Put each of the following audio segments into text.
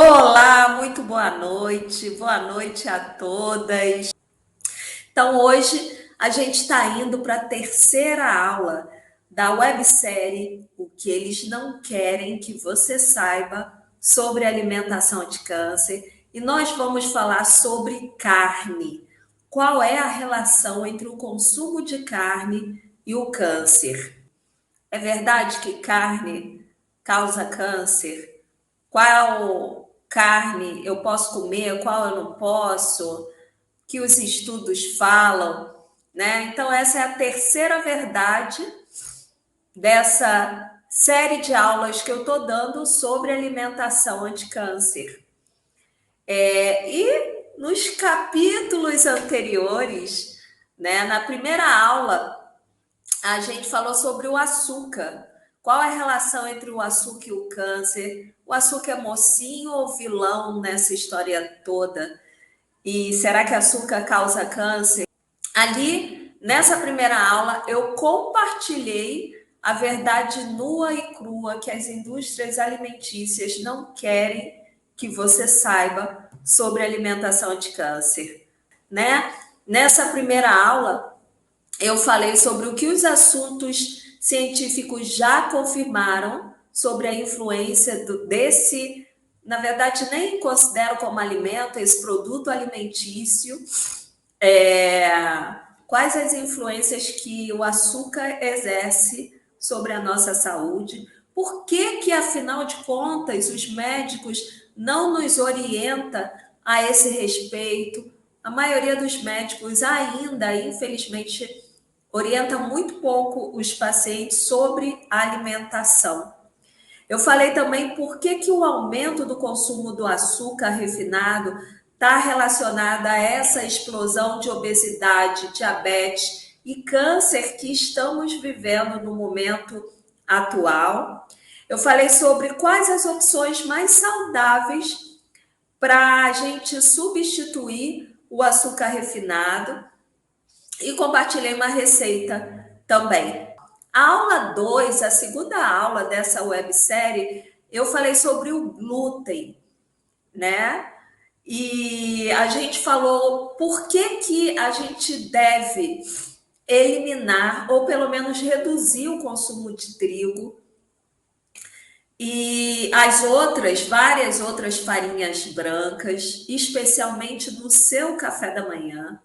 Olá, muito boa noite a todas. Então, hoje a gente está indo para a terceira aula da websérie O que eles não querem que você saiba sobre alimentação de câncer. E nós vamos falar sobre carne. Qual é a relação entre o consumo de carne e o câncer? É verdade que carne causa câncer? Qual carne eu posso comer, qual eu não posso, que os estudos falam, né? Então, essa é a terceira verdade dessa série de aulas que eu estou dando sobre alimentação anti-câncer. E nos capítulos anteriores, né, na primeira aula, a gente falou sobre o açúcar. Qual é a relação entre o açúcar e o câncer? O açúcar é mocinho ou vilão nessa história toda? E será que açúcar causa câncer? Ali, nessa primeira aula, eu compartilhei a verdade nua e crua que as indústrias alimentícias não querem que você saiba sobre alimentação de câncer, né? Nessa primeira aula, eu falei sobre o que os assuntos científicos já confirmaram sobre a influência desse, na verdade, nem considero como alimento, esse produto alimentício, quais as influências que o açúcar exerce sobre a nossa saúde, por que, afinal de contas, os médicos não nos orientam a esse respeito. A maioria dos médicos ainda, infelizmente, orienta muito pouco os pacientes sobre alimentação. Eu falei também por que o aumento do consumo do açúcar refinado está relacionado a essa explosão de obesidade, diabetes e câncer que estamos vivendo no momento atual. Eu falei sobre quais as opções mais saudáveis para a gente substituir o açúcar refinado e compartilhei uma receita também. A aula 2, a segunda aula dessa websérie, eu falei sobre o glúten, né? E a gente falou por que a gente deve eliminar ou pelo menos reduzir o consumo de trigo e as outras, várias outras farinhas brancas, especialmente no seu café da manhã.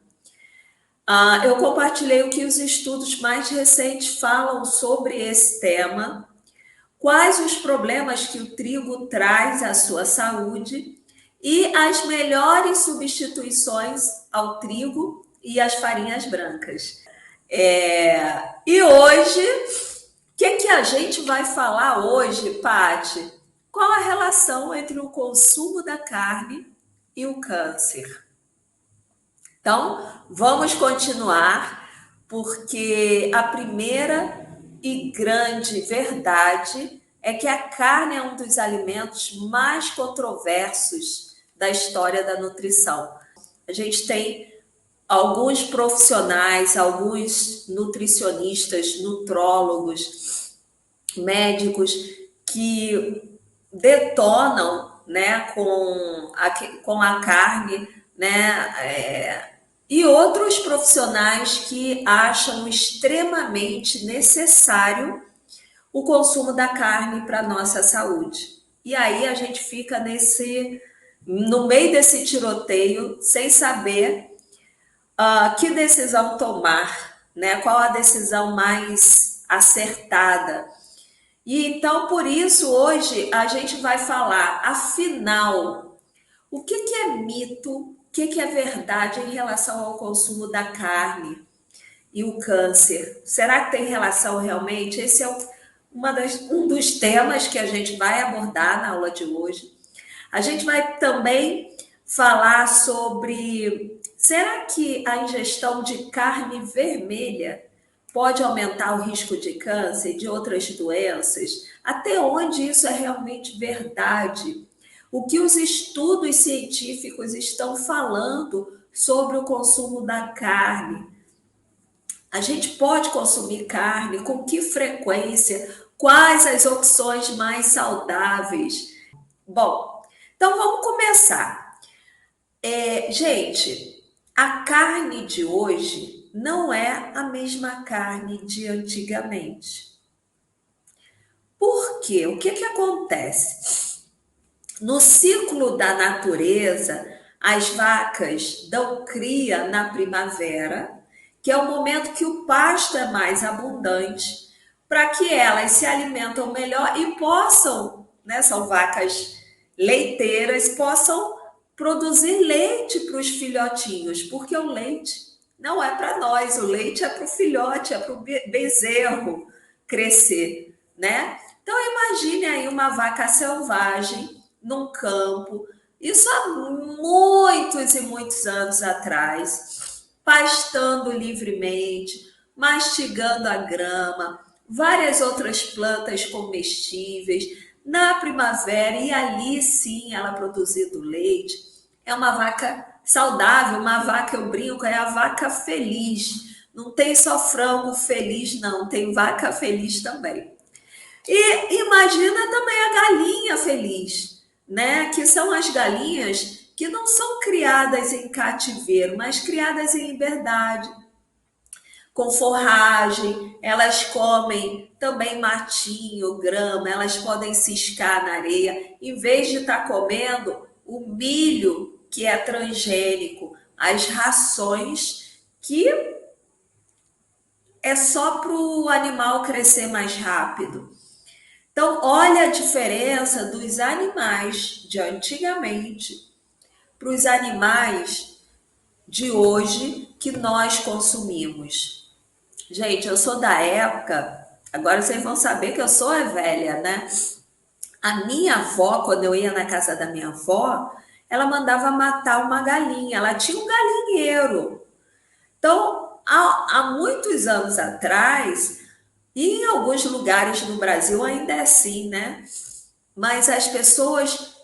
Eu compartilhei o que os estudos mais recentes falam sobre esse tema, quais os problemas que o trigo traz à sua saúde e as melhores substituições ao trigo e às farinhas brancas. E hoje, o que a gente vai falar hoje, Paty? Qual a relação entre o consumo da carne e o câncer? Então, vamos continuar, porque a primeira e grande verdade é que a carne é um dos alimentos mais controversos da história da nutrição. A gente tem alguns profissionais, alguns nutricionistas, nutrólogos, médicos que detonam, né, com a carne, né, e outros profissionais que acham extremamente necessário o consumo da carne para a nossa saúde. E aí a gente fica no meio desse tiroteio, sem saber que decisão tomar, né? Qual a decisão mais acertada. E então, por isso, hoje a gente vai falar, afinal, o que é mito, o que é verdade em relação ao consumo da carne e o câncer? Será que tem relação realmente? Esse é um dos temas que a gente vai abordar na aula de hoje. A gente vai também falar sobre, será que a ingestão de carne vermelha pode aumentar o risco de câncer e de outras doenças? Até onde isso é realmente verdade? O que os estudos científicos estão falando sobre o consumo da carne? A gente pode consumir carne? Com que frequência? Quais as opções mais saudáveis? Bom, Então, vamos começar. Gente, a carne de hoje não é a mesma carne de antigamente. Por quê? O que acontece? No ciclo da natureza, as vacas dão cria na primavera, que é o momento que o pasto é mais abundante, para que elas se alimentam melhor e possam, né, são vacas leiteiras, possam produzir leite para os filhotinhos, porque o leite não é para nós, o leite é para o filhote, é para o bezerro crescer, né? Então imagine aí uma vaca selvagem num campo, isso há muitos e muitos anos atrás, pastando livremente, mastigando a grama, várias outras plantas comestíveis, na primavera, e ali sim ela produzindo leite. É uma vaca saudável, uma vaca, eu brinco, é a vaca feliz. Não tem só frango feliz, não, tem vaca feliz também. E imagina também a galinha feliz, né? Que são as galinhas que não são criadas em cativeiro, mas criadas em liberdade, com forragem, elas comem também matinho, grama, elas podem ciscar na areia, em vez de estar comendo o milho que é transgênico, as rações que é só para o animal crescer mais rápido. Então, olha a diferença dos animais de antigamente para os animais de hoje que nós consumimos. Gente, eu sou da época, agora vocês vão saber que eu sou a velha, né? A minha avó, quando eu ia na casa da minha avó, ela mandava matar uma galinha, ela tinha um galinheiro. Então, há muitos anos atrás, e em alguns lugares no Brasil ainda é assim, né? Mas as pessoas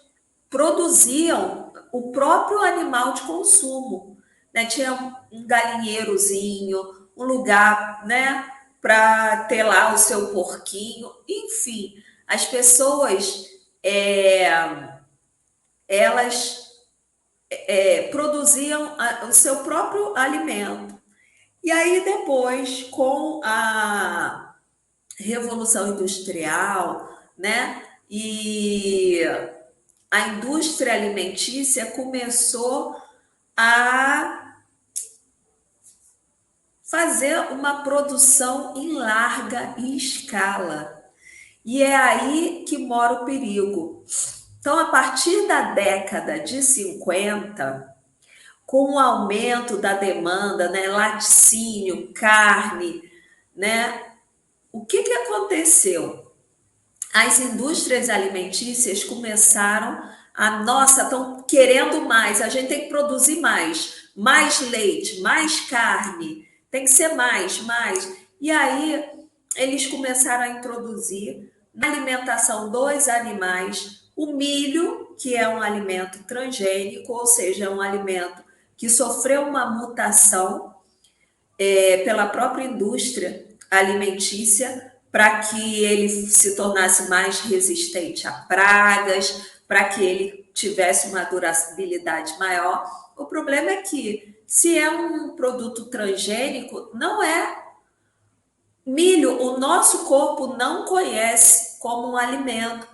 produziam o próprio animal de consumo, né? Tinha um galinheirozinho, um lugar, né, para ter lá o seu porquinho, enfim, as pessoas elas produziam o seu próprio alimento. E aí depois, com a Revolução Industrial, né, e a indústria alimentícia começou a fazer uma produção em larga escala. E é aí que mora o perigo. Então, a partir da década de 50, com o aumento da demanda, né, laticínio, carne, né, o que aconteceu? As indústrias alimentícias começaram nossa, estão querendo mais, a gente tem que produzir mais leite, mais carne, tem que ser mais. E aí eles começaram a introduzir na alimentação dos animais o milho, que é um alimento transgênico, ou seja, é um alimento que sofreu uma mutação pela própria indústria alimentícia para que ele se tornasse mais resistente a pragas, para que ele tivesse uma durabilidade maior. O problema é que, se é um produto transgênico, não é milho, o nosso corpo não conhece como um alimento.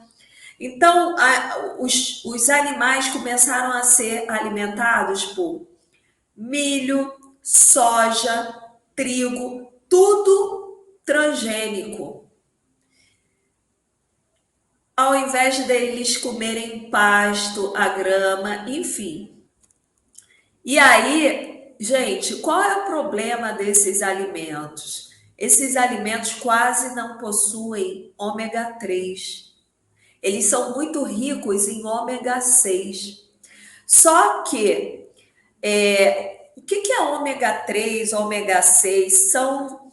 Então, os animais começaram a ser alimentados por milho, soja, trigo, tudo transgênico. Ao invés deles comerem pasto, a grama, enfim. E aí, gente, qual é o problema desses alimentos? Esses alimentos quase não possuem ômega 3. Eles são muito ricos em ômega 6. Só que o que é ômega 3, ômega 6? São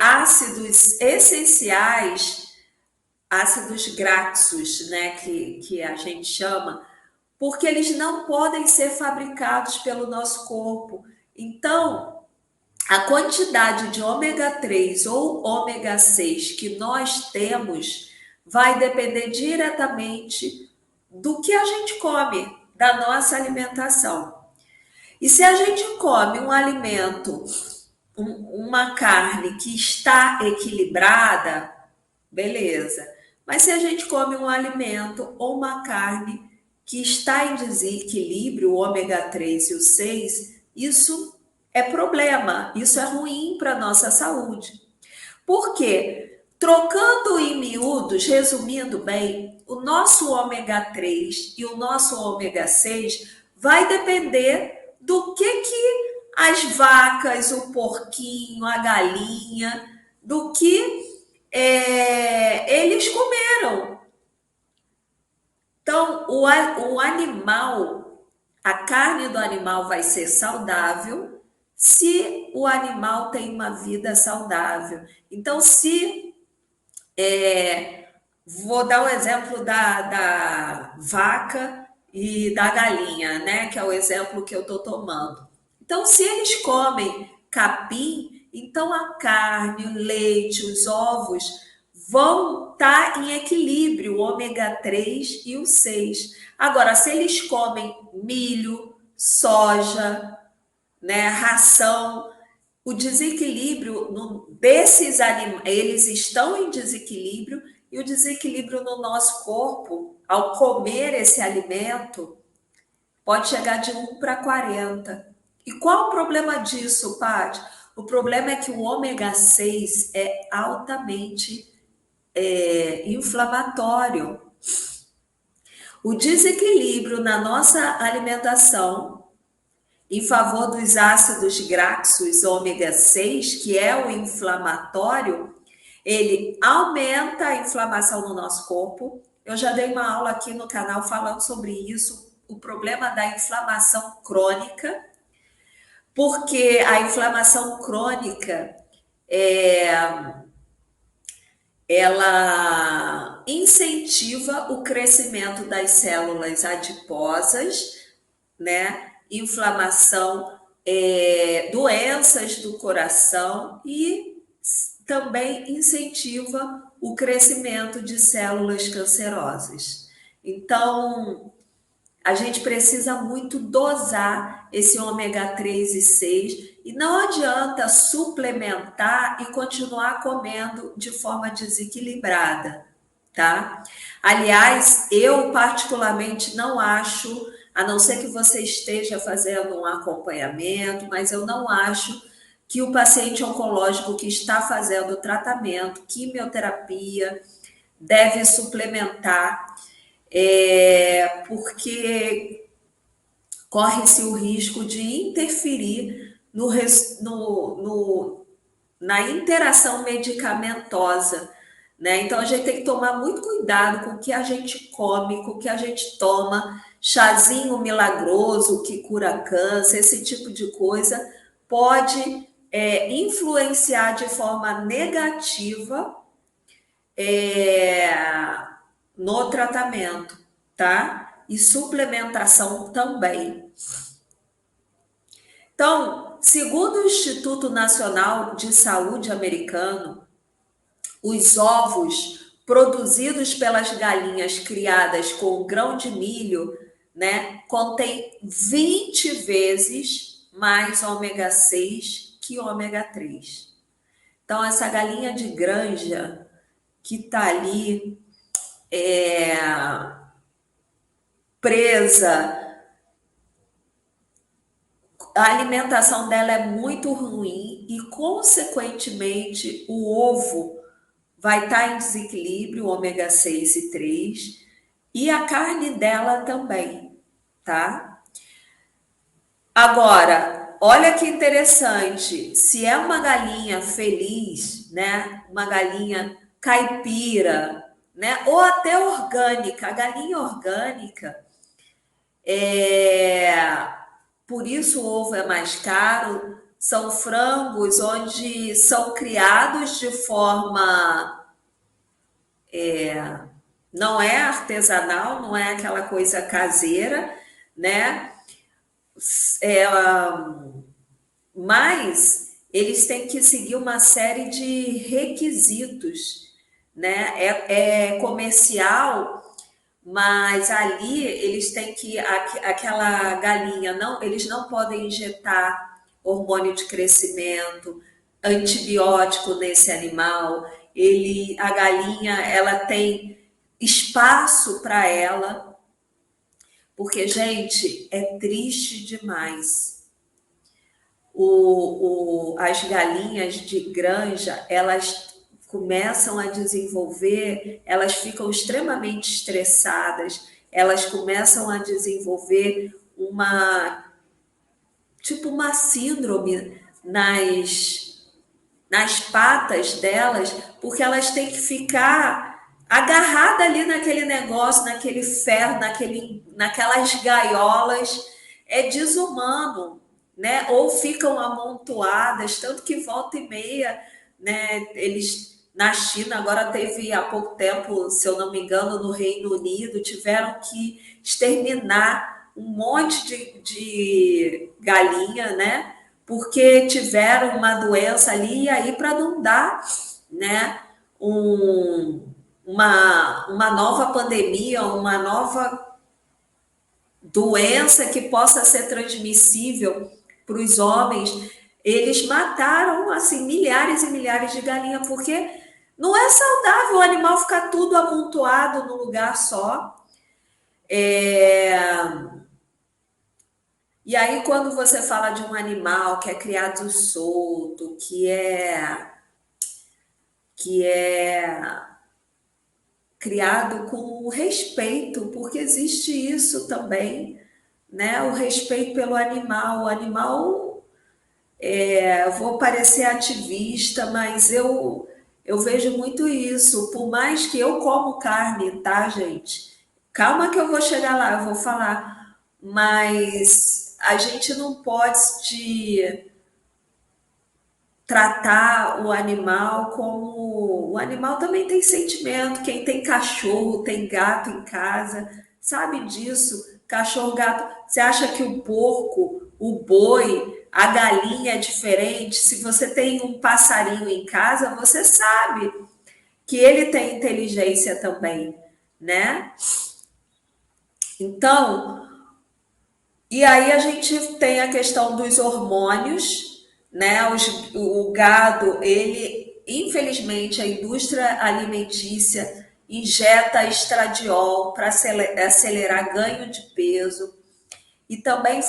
ácidos essenciais, ácidos graxos, né, que a gente chama, porque eles não podem ser fabricados pelo nosso corpo. Então, a quantidade de ômega 3 ou ômega 6 que nós temos vai depender diretamente do que a gente come, da nossa alimentação. E se a gente come um alimento, uma carne que está equilibrada, beleza. Mas se a gente come um alimento ou uma carne que está em desequilíbrio, o ômega 3 e o 6, isso é problema, isso é ruim para a nossa saúde. Por quê? Trocando em miúdos, resumindo bem, o nosso ômega 3 e o nosso ômega 6 vai depender do que as vacas, o porquinho, a galinha, do que eles comeram. Então, o animal, a carne do animal vai ser saudável se o animal tem uma vida saudável. Então, se vou dar o exemplo da vaca e da galinha, né? Que é o exemplo que eu estou tomando. Então, se eles comem capim, então a carne, o leite, os ovos vão estar em equilíbrio, o ômega 3 e o 6. Agora, se eles comem milho, soja, né, ração, o desequilíbrio desses animais, eles estão em desequilíbrio e o desequilíbrio no nosso corpo, ao comer esse alimento, pode chegar de 1 para 40. E qual o problema disso, Paty? O problema é que o ômega 6 é altamente inflamatório. O desequilíbrio na nossa alimentação em favor dos ácidos graxos ômega 6, que é o inflamatório, ele aumenta a inflamação no nosso corpo. Eu já dei uma aula aqui no canal falando sobre isso, o problema da inflamação crônica, porque a inflamação crônica ela incentiva o crescimento das células adiposas, né? Inflamação, doenças do coração e também incentiva o crescimento de células cancerosas. Então, a gente precisa muito dosar esse ômega 3 e 6 e não adianta suplementar e continuar comendo de forma desequilibrada, tá? Aliás, eu particularmente não acho, a não ser que você esteja fazendo um acompanhamento, mas eu não acho que o paciente oncológico que está fazendo tratamento, quimioterapia, deve suplementar, porque corre-se o risco de interferir na interação medicamentosa, né? Então a gente tem que tomar muito cuidado com o que a gente come, com o que a gente toma, chazinho milagroso que cura câncer, esse tipo de coisa pode influenciar de forma negativa no tratamento, tá? E suplementação também. Então, segundo o Instituto Nacional de Saúde americano, os ovos produzidos pelas galinhas criadas com grão de milho, né, contém 20 vezes mais ômega 6 que ômega 3. Então, essa galinha de granja que está ali presa, a alimentação dela é muito ruim e, consequentemente, o ovo vai estar em desequilíbrio, ômega 6 e 3, e a carne dela também, tá? Agora, olha que interessante, se é uma galinha feliz, né? Uma galinha caipira, né? Ou até orgânica, a galinha orgânica, por isso o ovo é mais caro, são frangos onde são criados de forma não é artesanal, não é aquela coisa caseira, né? Mas eles têm que seguir uma série de requisitos, né? É comercial, mas ali eles têm que, aquela galinha, não, eles não podem injetar hormônio de crescimento, antibiótico nesse animal. A galinha, ela tem espaço para ela, porque, gente, é triste demais. As galinhas de granja, elas começam a desenvolver, elas ficam extremamente estressadas, elas começam a desenvolver tipo uma síndrome nas patas delas, porque elas têm que ficar agarrada ali naquele negócio, naquele ferro, naquelas gaiolas. É desumano, né? Ou ficam amontoadas, tanto que volta e meia, né? Eles na China, agora teve há pouco tempo, se eu não me engano, no Reino Unido, tiveram que exterminar um monte de galinha, né? Porque tiveram uma doença ali, e aí para não dar, né, uma nova pandemia, uma nova doença que possa ser transmissível para os homens, eles mataram assim milhares e milhares de galinhas, porque não é saudável o animal ficar tudo amontoado num lugar só. E aí, quando você fala de um animal que é criado solto, que é criado com respeito, porque existe isso também, né? O respeito pelo animal. O animal, eu vou parecer ativista, mas eu vejo muito isso. Por mais que eu como carne, tá, gente? Calma que eu vou chegar lá, eu vou falar. Mas a gente não pode tratar o animal como. O animal também tem sentimento. Quem tem cachorro, tem gato em casa, sabe disso. Cachorro, gato. Você acha que o porco, o boi, a galinha é diferente? Se você tem um passarinho em casa, você sabe que ele tem inteligência também, né? Então, e aí a gente tem a questão dos hormônios, né? O gado, ele, infelizmente, a indústria alimentícia injeta estradiol para acelerar ganho de peso e também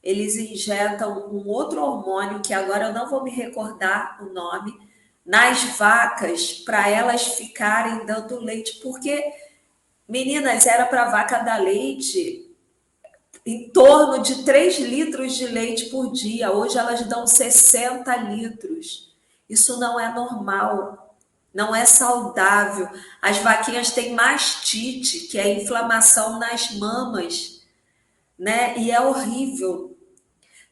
eles injetam um outro hormônio que agora eu não vou me recordar o nome nas vacas para elas ficarem dando leite, porque meninas, era para a vaca dar leite em torno de 3 litros de leite por dia. Hoje elas dão 60 litros. Isso não é normal, não é saudável. As vaquinhas têm mastite, que é inflamação nas mamas, né? E é horrível.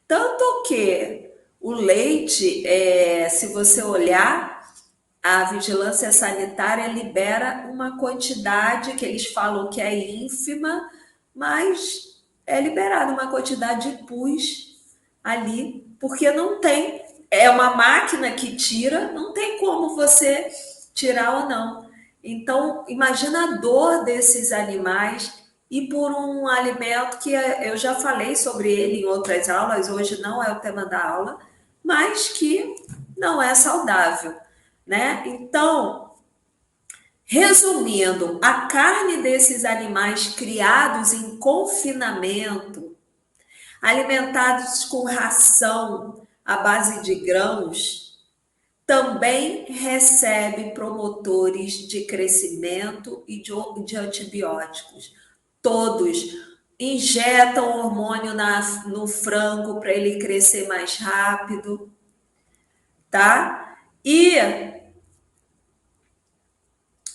Tanto que o leite, se você olhar, a vigilância sanitária libera uma quantidade que eles falam que é ínfima, mas é liberada uma quantidade de pus ali, porque não tem, é uma máquina que tira, não tem como você tirar ou não. Então, imagina a dor desses animais e por um alimento que eu já falei sobre ele em outras aulas, hoje não é o tema da aula, mas que não é saudável, né? Então, resumindo, a carne desses animais criados em confinamento, alimentados com ração à base de grãos, também recebe promotores de crescimento e de antibióticos. Todos injetam hormônio no frango para ele crescer mais rápido, tá? E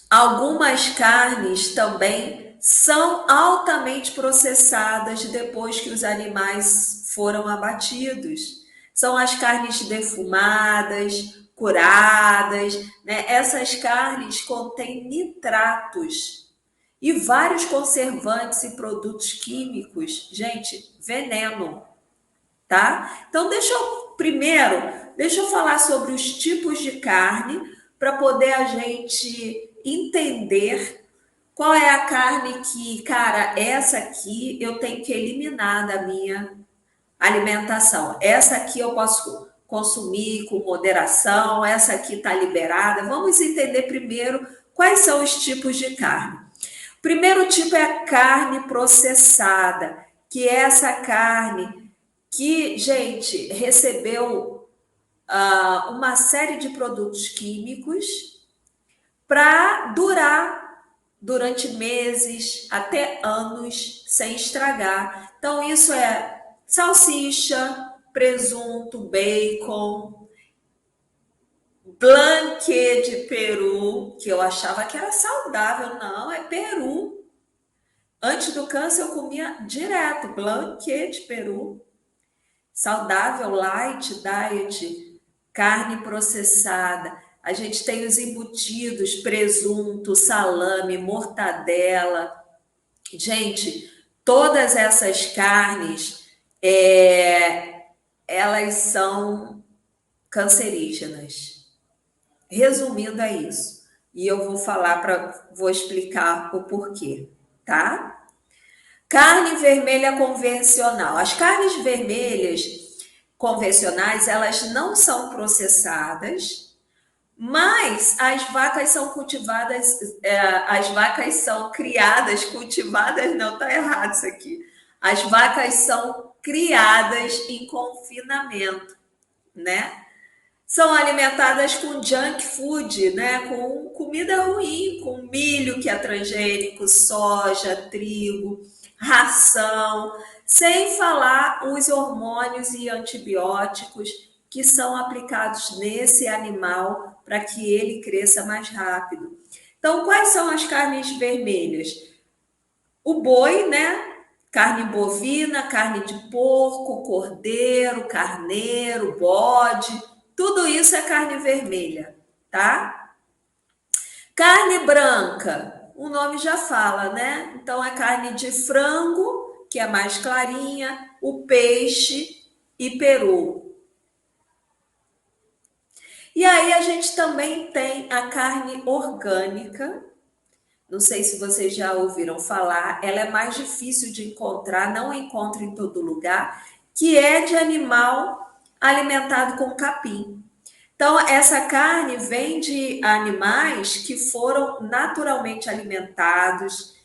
algumas carnes também são altamente processadas depois que os animais foram abatidos. São as carnes defumadas, curadas, né? Essas carnes contêm nitratos e vários conservantes e produtos químicos. Gente, veneno, tá? Então, deixa eu falar sobre os tipos de carne para poder a gente entender qual é a carne que, cara, essa aqui eu tenho que eliminar da minha alimentação. Essa aqui eu posso consumir com moderação, essa aqui está liberada. Vamos entender primeiro quais são os tipos de carne. O primeiro tipo é a carne processada, que é essa carne que, gente, recebeu uma série de produtos químicos para durar durante meses, até anos, sem estragar. Então, isso é salsicha, presunto, bacon, blanquê de peru, que eu achava que era saudável. Não, é peru. Antes do câncer, eu comia direto blanquê de peru. Saudável, light, diet, carne processada. A gente tem os embutidos, presunto, salame, mortadela. Gente, todas essas carnes, elas são cancerígenas. Resumindo, é isso. E eu vou explicar o porquê, tá? Carne vermelha convencional. As carnes vermelhas convencionais, elas não são processadas, mas as vacas são cultivadas, as vacas são criadas, cultivadas, não, tá errado isso aqui. As vacas são criadas em confinamento, né? São alimentadas com junk food, né? Com comida ruim, com milho que é transgênico, soja, trigo, ração, sem falar os hormônios e antibióticos que são aplicados nesse animal para que ele cresça mais rápido. Então, quais são as carnes vermelhas? O boi, né? Carne bovina, carne de porco, cordeiro, carneiro, bode, tudo isso é carne vermelha, tá? Carne branca, o nome já fala, né? Então é carne de frango, que é mais clarinha, o peixe e peru. E aí a gente também tem a carne orgânica. Não sei se vocês já ouviram falar, ela é mais difícil de encontrar, não encontra em todo lugar, que é de animal alimentado com capim. Então, essa carne vem de animais que foram naturalmente alimentados,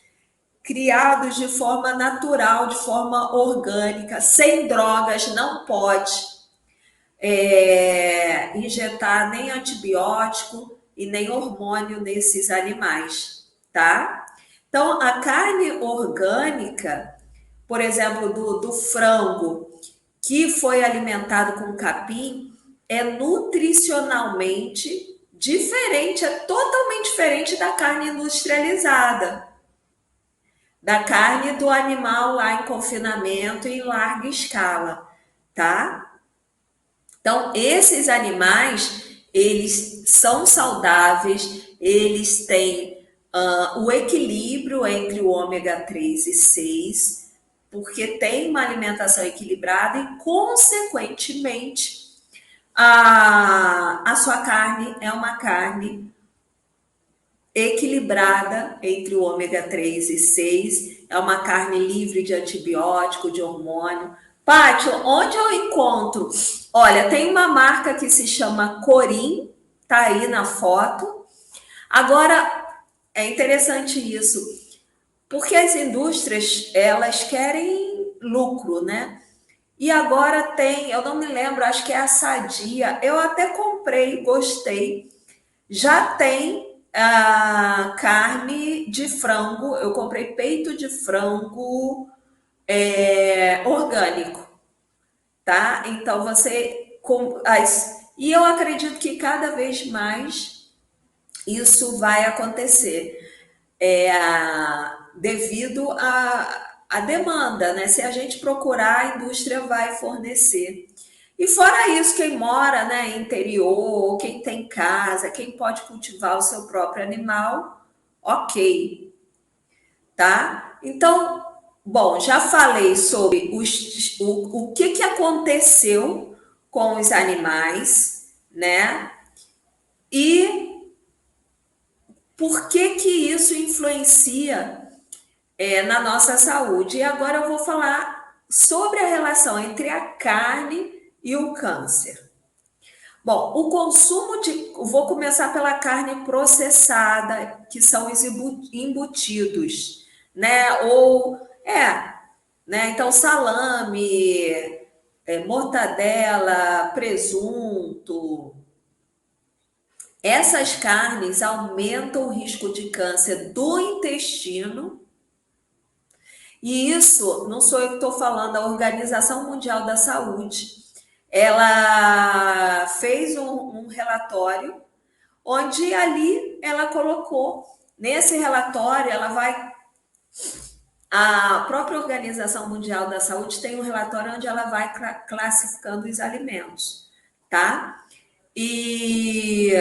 criados de forma natural, de forma orgânica, sem drogas, não pode injetar nem antibiótico e nem hormônio nesses animais, tá? Então, a carne orgânica, por exemplo, do frango, que foi alimentado com capim, é nutricionalmente diferente, é totalmente diferente da carne industrializada, da carne do animal lá em confinamento em larga escala, tá? Então, esses animais, eles são saudáveis, eles têm o equilíbrio entre o ômega 3 e 6, porque tem uma alimentação equilibrada e, consequentemente, a sua carne é uma carne equilibrada entre o ômega 3 e 6, é uma carne livre de antibiótico, de hormônio. Pátio, onde eu encontro? Olha, tem uma marca que se chama Corim, tá aí na foto. Agora, é interessante isso, porque as indústrias, elas querem lucro, né? E agora tem, eu não me lembro, acho que é a Sadia, eu até comprei, gostei. Já tem carne de frango, eu comprei peito de frango orgânico, tá? Então e eu acredito que cada vez mais isso vai acontecer, devido à demanda, né? Se a gente procurar, a indústria vai fornecer. E fora isso, quem mora, né, interior, quem tem casa, quem pode cultivar o seu próprio animal, ok, tá? Então, bom, já falei sobre o que aconteceu com os animais, né? E Por que que isso influencia na nossa saúde? E agora eu vou falar sobre a relação entre a carne e o câncer. Bom, o consumo de. Vou começar pela carne processada, que são os embutidos, né? Né? Então, salame, mortadela, presunto. Essas carnes aumentam o risco de câncer do intestino. E isso não sou eu que estou falando, a Organização Mundial da Saúde. Ela fez um relatório onde ali ela colocou, nesse relatório, a própria Organização Mundial da Saúde tem um relatório onde ela vai classificando os alimentos, tá? E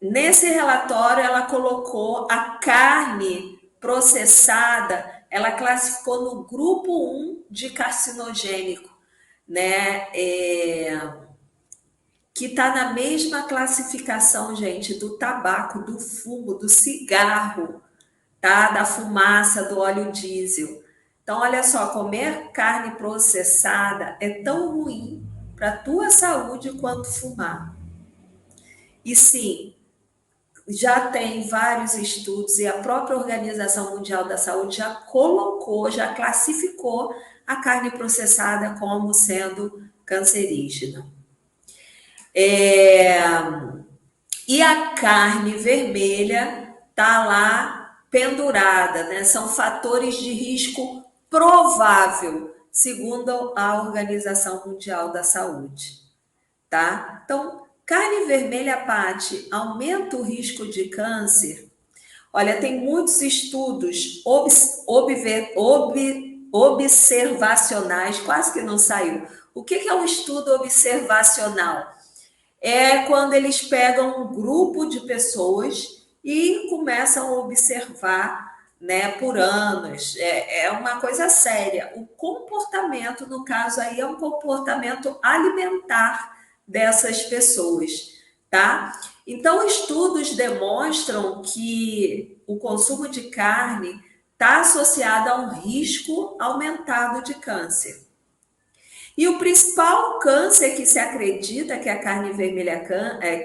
nesse relatório ela colocou a carne processada, ela classificou no grupo 1 de carcinogênico, né? Que está na mesma classificação, gente, do tabaco, do fumo, do cigarro, tá? Da fumaça, do óleo diesel. Então, olha só, comer carne processada é tão ruim para a tua saúde quanto fumar. E sim, já tem vários estudos e a própria Organização Mundial da Saúde já colocou, já classificou a carne processada como sendo cancerígena. E a carne vermelha está lá pendurada, né? São fatores de risco provável, segundo a Organização Mundial da Saúde, tá? Então, carne vermelha, Paty, aumenta o risco de câncer? Olha, tem muitos estudos observacionais, quase que não saiu. O que é um estudo observacional? É quando eles pegam um grupo de pessoas e começam a observar, né, por anos. É uma coisa séria. O comportamento, no caso aí, é um comportamento alimentar dessas pessoas, tá? Então, estudos demonstram que o consumo de carne está associado a um risco aumentado de câncer. E o principal câncer que se acredita que a carne vermelha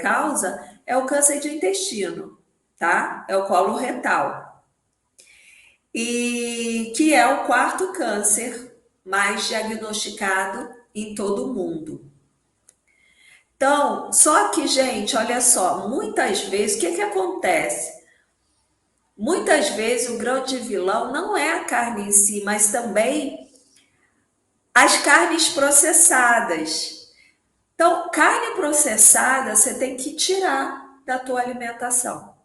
causa é o câncer de intestino, tá? É o colo retal. E que é o quarto câncer mais diagnosticado em todo o mundo. Então, só que, gente, olha só, muitas vezes, o que acontece? Muitas vezes o grande vilão não é a carne em si, mas também as carnes processadas. Então, carne processada você tem que tirar da tua alimentação,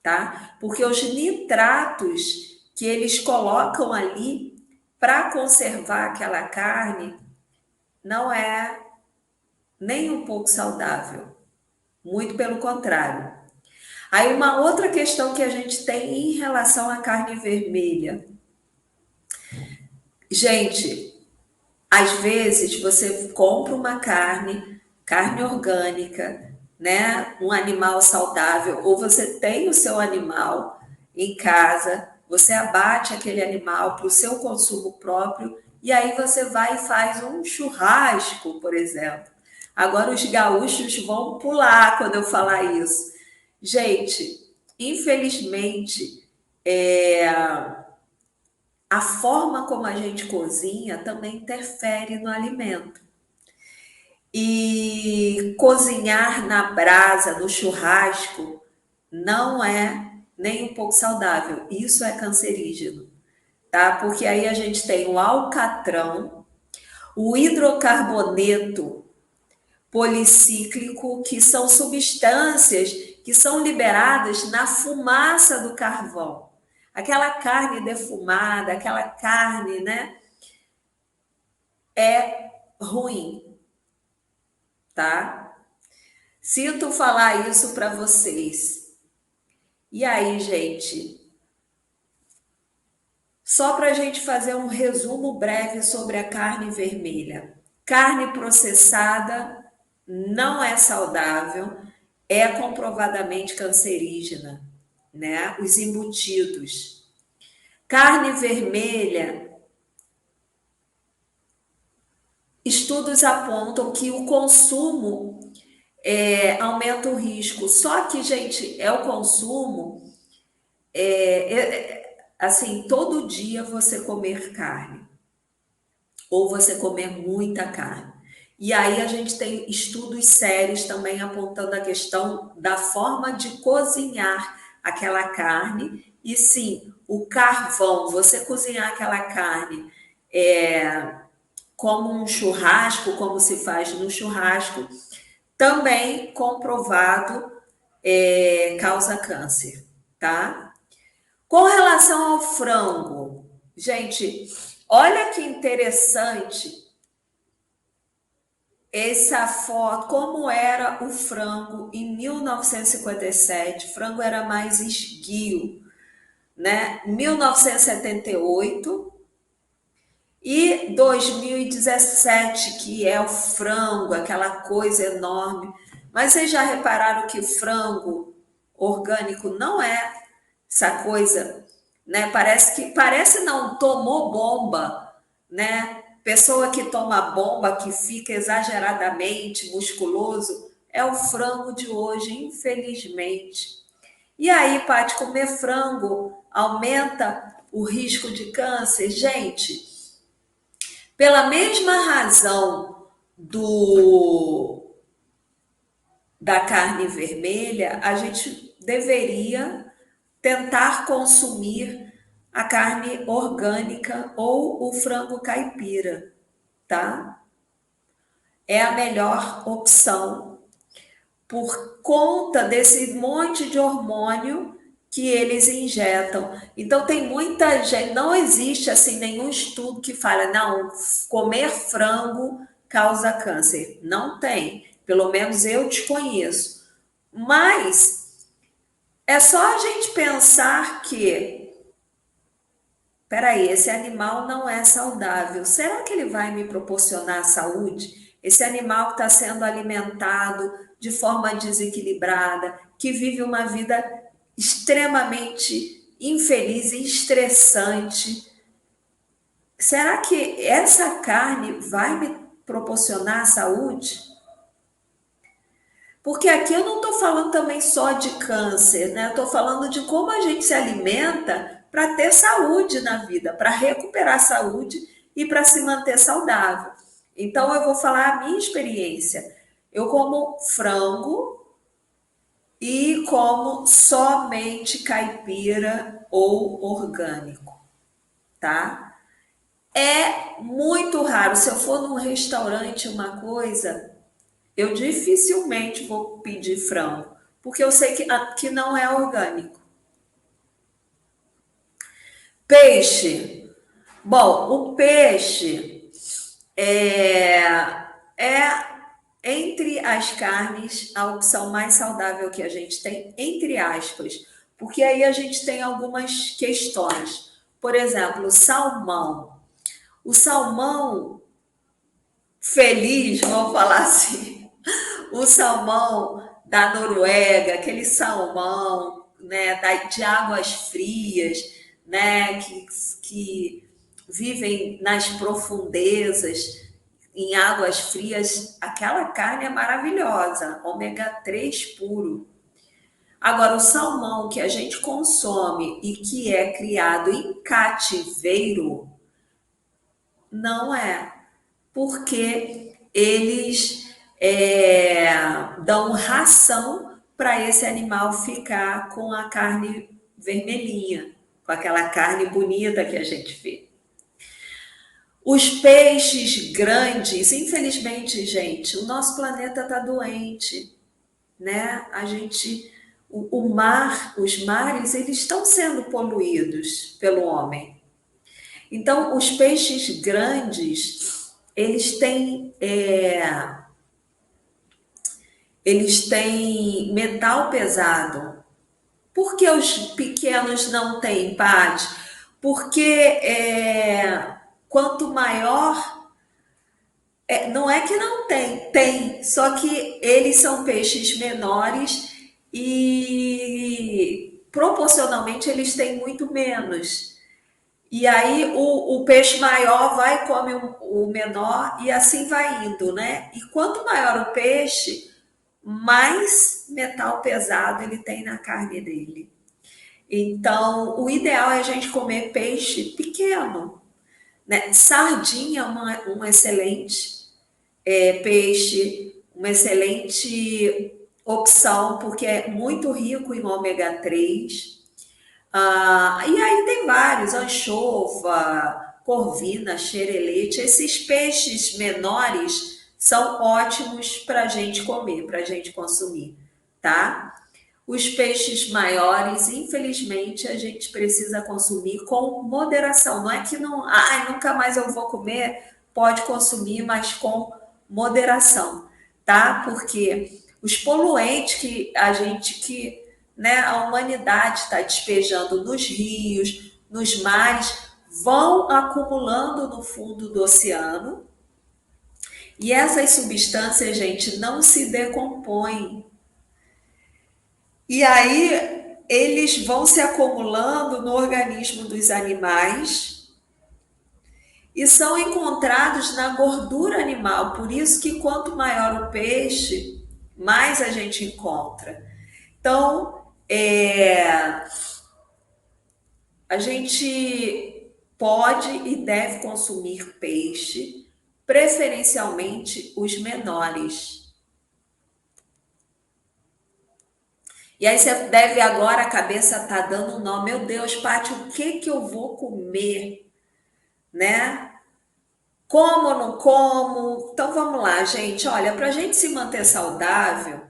tá? Porque os nitratos que eles colocam ali para conservar aquela carne não é nem um pouco saudável. Muito pelo contrário. Aí uma outra questão que a gente tem em relação à carne vermelha. Gente, às vezes você compra uma carne orgânica, né? Um animal saudável, ou você tem o seu animal em casa, você abate aquele animal para o seu consumo próprio, e aí você vai e faz um churrasco, por exemplo. Agora os gaúchos vão pular quando eu falar isso. Gente, infelizmente, a forma como a gente cozinha também interfere no alimento. E cozinhar na brasa, no churrasco, não é nem um pouco saudável. Isso é cancerígeno, tá? Porque aí a gente tem o alcatrão, o hidrocarboneto policíclico, que são substâncias que são liberadas na fumaça do carvão. Aquela carne defumada, aquela carne, né? É ruim, tá? Sinto falar isso para vocês. E aí, gente? Só para a gente fazer um resumo breve sobre a carne vermelha. Carne processada não é saudável, é comprovadamente cancerígena, né? Os embutidos. Carne vermelha, estudos apontam que o consumo aumenta o risco. Só que, gente, é o consumo, assim, todo dia você comer carne, ou você comer muita carne. E aí a gente tem estudos sérios também apontando a questão da forma de cozinhar aquela carne. E sim, o carvão, você cozinhar aquela carne como um churrasco, como se faz no churrasco, também comprovado causa câncer, tá? Com relação ao frango, gente, olha que interessante essa foto, como era o frango em 1957. O frango era mais esguio, né? 1978 e 2017, que é o frango, aquela coisa enorme. Mas vocês já repararam que o frango orgânico não é essa coisa, né? Parece não, tomou bomba, né? Pessoa que toma bomba, que fica exageradamente musculoso, é o frango de hoje, infelizmente. E aí, Paty, comer frango aumenta o risco de câncer? Gente, pela mesma razão da carne vermelha, a gente deveria tentar consumir a carne orgânica ou o frango caipira, tá? É a melhor opção por conta desse monte de hormônio que eles injetam. Então tem muita gente, não existe assim nenhum estudo que fala, não, comer frango causa câncer. Não tem, pelo menos eu te conheço. Mas é só a gente pensar que, peraí, esse animal não é saudável. Será que ele vai me proporcionar saúde? Esse animal que está sendo alimentado de forma desequilibrada, que vive uma vida extremamente infeliz e estressante. Será que essa carne vai me proporcionar saúde? Porque aqui eu não estou falando também só de câncer, né? Eu estou falando de como a gente se alimenta para ter saúde na vida, para recuperar a saúde e para se manter saudável. Então eu vou falar a minha experiência. Eu como frango e como somente caipira ou orgânico, tá? É muito raro. Se eu for num restaurante, uma coisa, eu dificilmente vou pedir frango, porque eu sei que não é orgânico. Peixe. Bom, o peixe é entre as carnes a opção mais saudável que a gente tem, entre aspas, porque aí a gente tem algumas questões. Por exemplo, o salmão. O salmão feliz, vamos falar assim, o salmão da Noruega, aquele salmão, né, de águas frias, né, que vivem nas profundezas, em águas frias, aquela carne é maravilhosa, ômega 3 puro. Agora, o salmão que a gente consome e que é criado em cativeiro, não é, porque eles dão ração para esse animal ficar com a carne vermelhinha, com aquela carne bonita que a gente vê. Os peixes grandes, infelizmente, gente, o nosso planeta está doente, né? O mar, os mares, eles estão sendo poluídos pelo homem. Então, os peixes grandes, eles têm metal pesado. Por que os pequenos não têm, Paty? Porque quanto maior, não é que não tem, tem, só que eles são peixes menores e proporcionalmente eles têm muito menos. E aí o peixe maior vai, come o menor e assim vai indo, né? E quanto maior o peixe, mais metal pesado ele tem na carne dele. Então, o ideal é a gente comer peixe pequeno, né? Sardinha é um excelente peixe, uma excelente opção, porque é muito rico em ômega 3. E aí tem vários, anchova, corvina, xerelete. Esses peixes menores são ótimos para a gente comer, para a gente consumir, tá? Os peixes maiores, infelizmente, a gente precisa consumir com moderação. Não é que não, nunca mais eu vou comer, pode consumir, mas com moderação, tá? Porque os poluentes né, a humanidade está despejando nos rios, nos mares, vão acumulando no fundo do oceano. E essas substâncias, gente, não se decompõem. E aí eles vão se acumulando no organismo dos animais e são encontrados na gordura animal. Por isso que quanto maior o peixe, mais a gente encontra. Então, a gente pode e deve consumir peixe, preferencialmente os menores. E aí você deve agora, a cabeça tá dando um nó. Meu Deus, Paty, o que que eu vou comer? Né? Como ou não como? Então vamos lá, gente. Olha, para a gente se manter saudável,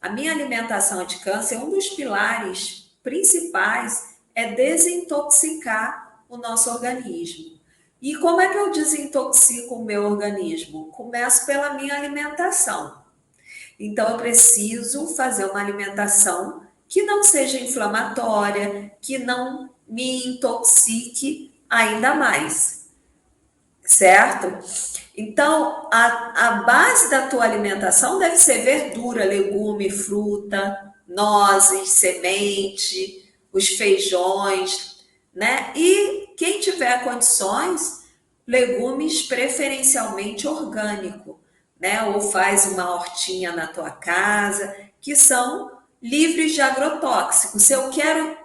a minha alimentação de câncer, um dos pilares principais é desintoxicar o nosso organismo. E como é que eu desintoxico o meu organismo? Começo pela minha alimentação. Então, eu preciso fazer uma alimentação que não seja inflamatória, que não me intoxique ainda mais, certo? Então, a base da tua alimentação deve ser verdura, legume, fruta, nozes, semente, os feijões, né? E quem tiver condições, legumes preferencialmente orgânico, né? Ou faz uma hortinha na tua casa, que são livres de agrotóxicos. Se eu quero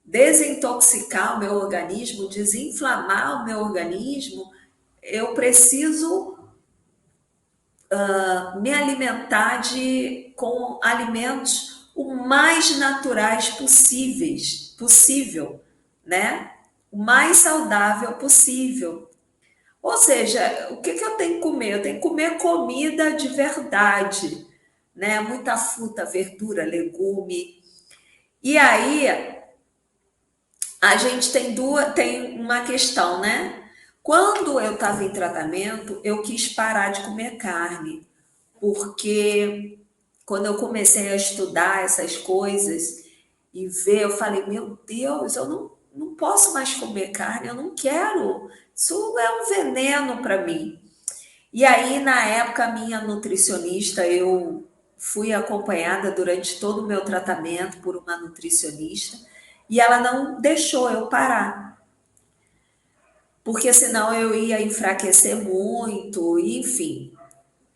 desintoxicar o meu organismo, desinflamar o meu organismo, eu preciso me alimentar com alimentos o mais naturais possível, né? O mais saudável possível. Ou seja, o que eu tenho que comer? Eu tenho que comer comida de verdade, né? Muita fruta, verdura, legume. E aí a gente tem uma questão, né? Quando eu estava em tratamento, eu quis parar de comer carne, porque quando eu comecei a estudar essas coisas e ver, eu falei, meu Deus, eu não posso mais comer carne, eu não quero. Isso é um veneno para mim. E aí, na época, a minha nutricionista, eu fui acompanhada durante todo o meu tratamento por uma nutricionista, e ela não deixou eu parar, porque senão eu ia enfraquecer muito, enfim.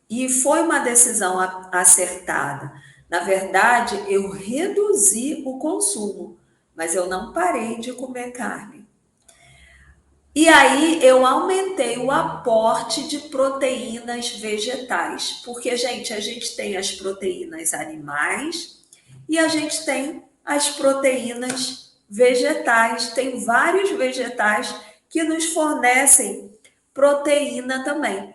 E foi uma decisão acertada. Na verdade, eu reduzi o consumo, mas eu não parei de comer carne. E aí eu aumentei o aporte de proteínas vegetais, porque, gente, a gente tem as proteínas animais e a gente tem as proteínas vegetais. Tem vários vegetais que nos fornecem proteína também.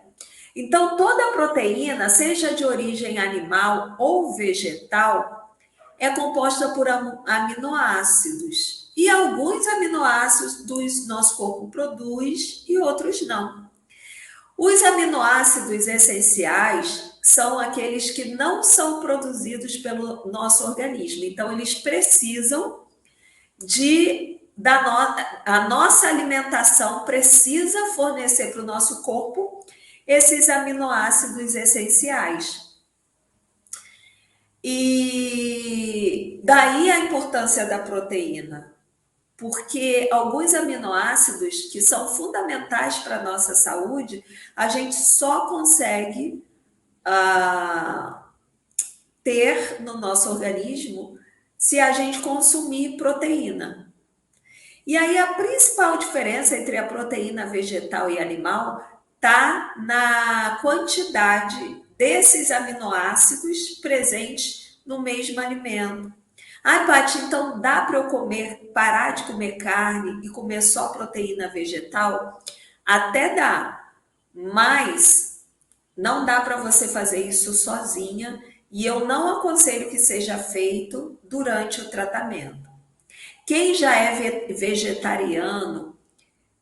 Então, toda proteína, seja de origem animal ou vegetal, é composta por aminoácidos. E alguns aminoácidos nosso corpo produz e outros não. Os aminoácidos essenciais são aqueles que não são produzidos pelo nosso organismo. Então, eles precisam a nossa alimentação precisa fornecer para o nosso corpo esses aminoácidos essenciais. E daí a importância da proteína, porque alguns aminoácidos que são fundamentais para a nossa saúde, a gente só consegue ah, ter no nosso organismo se a gente consumir proteína. E aí a principal diferença entre a proteína vegetal e animal está na quantidade desses aminoácidos presentes no mesmo alimento. Ai, Paty, então dá para eu comer, parar de comer carne e comer só proteína vegetal? Até dá, mas não dá para você fazer isso sozinha e eu não aconselho que seja feito durante o tratamento. Quem já é vegetariano,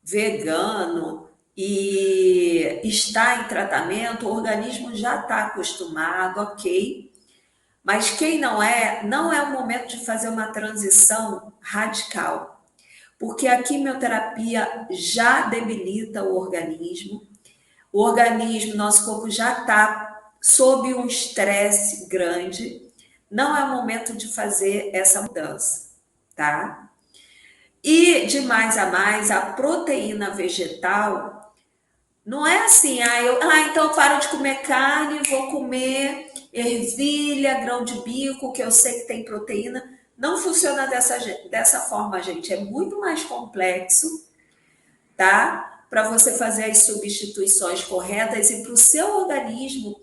vegano e está em tratamento, o organismo já está acostumado, ok. Mas quem não é, não é o momento de fazer uma transição radical, porque a quimioterapia já debilita o organismo, nosso corpo já está sob um estresse grande, não é o momento de fazer essa mudança, tá? E de mais a mais, a proteína vegetal não é assim, então eu paro de comer carne, vou comer ervilha, grão de bico, que eu sei que tem proteína. Não funciona dessa forma, gente. É muito mais complexo, tá? Para você fazer as substituições corretas e para o seu organismo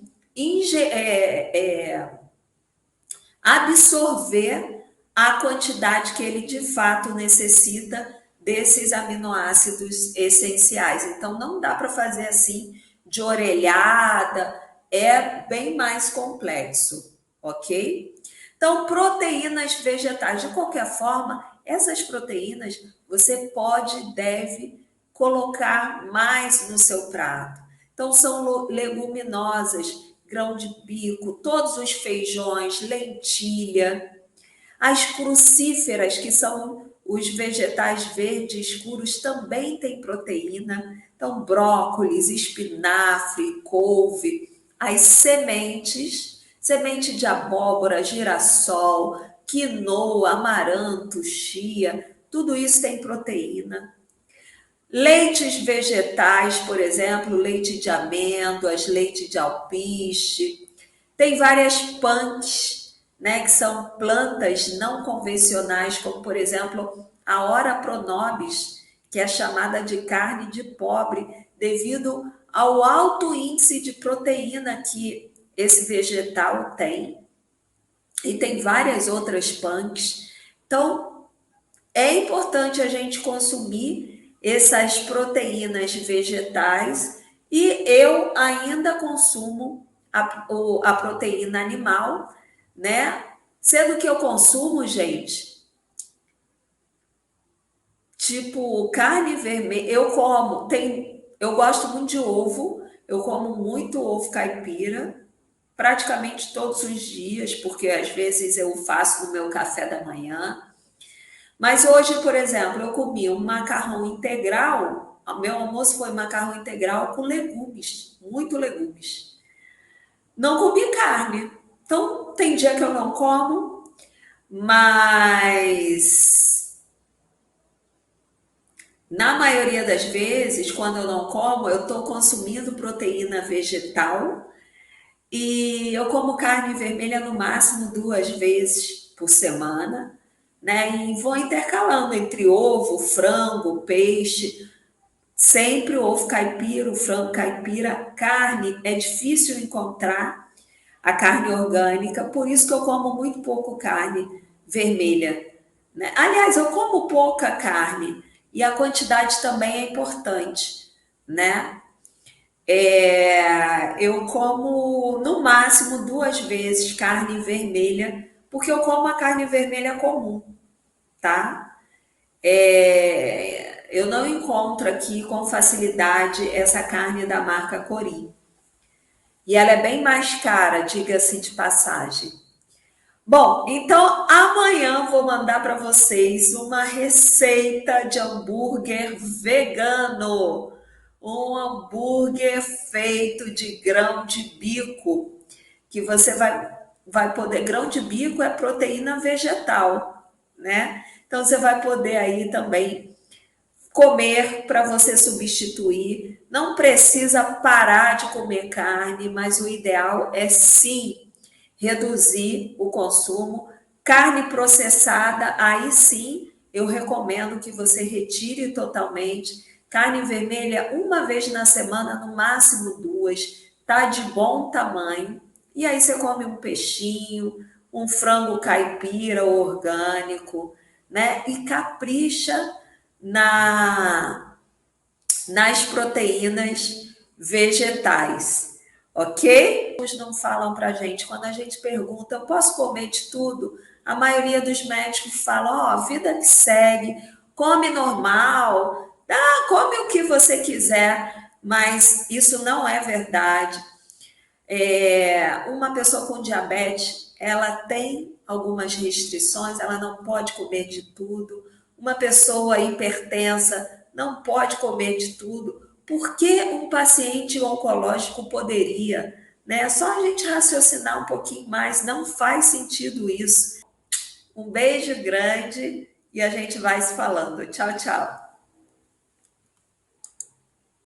absorver a quantidade que ele de fato necessita desses aminoácidos essenciais. Então, não dá para fazer assim de orelhada, é bem mais complexo, ok? Então, proteínas vegetais, de qualquer forma, essas proteínas você pode e deve colocar mais no seu prato. Então, são leguminosas, grão de bico, todos os feijões, lentilha, as crucíferas, que são os vegetais verdes escuros, também têm proteína. Então, brócolis, espinafre, couve, as sementes, semente de abóbora, girassol, quinoa, amaranto, chia, tudo isso tem proteína. Leites vegetais, por exemplo, leite de amêndoas, leite de alpiste. Tem várias punks, né, que são plantas não convencionais, como, por exemplo, a Ora pronobis, que é chamada de carne de pobre, devido ao alto índice de proteína que esse vegetal tem. E tem várias outras punks. Então, é importante a gente consumir essas proteínas vegetais e eu ainda consumo a proteína animal, né? Sendo que eu consumo, gente, tipo carne vermelha, eu gosto muito de ovo, eu como muito ovo caipira, praticamente todos os dias, porque às vezes eu faço no meu café da manhã. Mas hoje, por exemplo, eu comi um macarrão integral. Meu almoço foi macarrão integral com legumes, muito legumes. Não comi carne. Então, tem dia que eu não como, mas na maioria das vezes, quando eu não como, eu estou consumindo proteína vegetal e eu como carne vermelha no máximo 2 vezes por semana, né? E vou intercalando entre ovo, frango, peixe, sempre o ovo caipira, o frango caipira, carne é difícil encontrar a carne orgânica, por isso que eu como muito pouco carne vermelha, né? Aliás, eu como pouca carne e a quantidade também é importante, né? Eu como no máximo 2 vezes carne vermelha, porque eu como a carne vermelha comum, tá? Eu não encontro aqui com facilidade essa carne da marca Cori. E ela é bem mais cara, diga-se de passagem. Bom, então amanhã vou mandar para vocês uma receita de hambúrguer vegano. Um hambúrguer feito de grão de bico, que você vai vai poder, grão de bico é proteína vegetal, né? Então você vai poder aí também comer para você substituir. Não precisa parar de comer carne, mas o ideal é sim reduzir o consumo. Carne processada, aí sim eu recomendo que você retire totalmente. Carne vermelha, uma vez na semana, no máximo duas, tá de bom tamanho. E aí você come um peixinho, um frango caipira orgânico, né? E capricha na, nas proteínas vegetais, ok? Eles não falam para a gente, quando a gente pergunta, eu posso comer de tudo? A maioria dos médicos falam, ó, vida que segue, come normal, come o que você quiser, mas isso não é verdade. Uma pessoa com diabetes, ela tem algumas restrições, ela não pode comer de tudo. Uma pessoa hipertensa não pode comer de tudo. Por que um paciente oncológico poderia? Né? Só a gente raciocinar um pouquinho mais, não faz sentido isso. Um beijo grande e a gente vai se falando. Tchau, tchau.